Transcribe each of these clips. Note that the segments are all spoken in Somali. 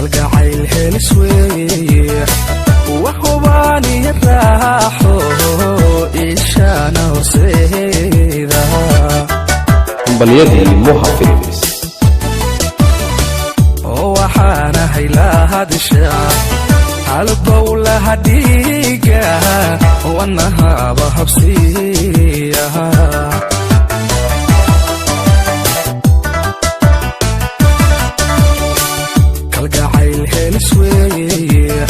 kalgacayl helis weeye waxubaani raaxo ishana horseeda baliyadii Moha Films waxaana haylaadishaa halbowlaha dhiiga wanahaba habsiyaha kalgacayl helis weeye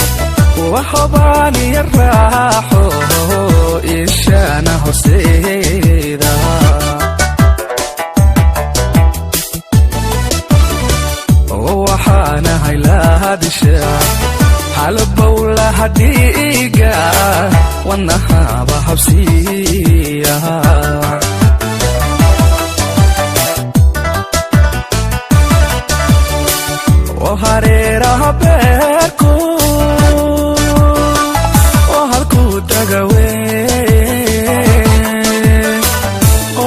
waxubaani raaxo ishana horseeda waxaana haylaadishaa halbowlaha dhiiga wanahaba habsiyaha hareeraha beerku halkuu dagawe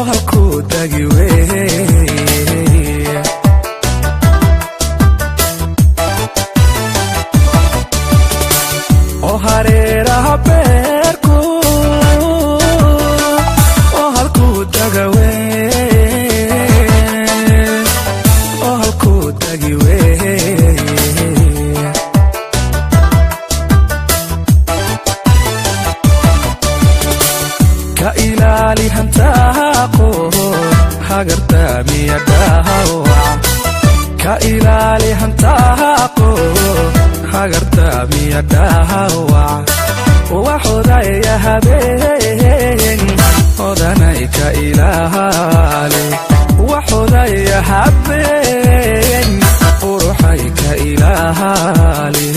halkuu dagiwe hareeraha beerku halkuu dagawe halkuu dagiwe ka ilaali hantaaqo hagardaamiya dhaawac ka ilaali hantaaqo hagardaamiya dhaawac waxodaya habeen odanay ka ilaali waxodaya habeen quruxay ka ilaali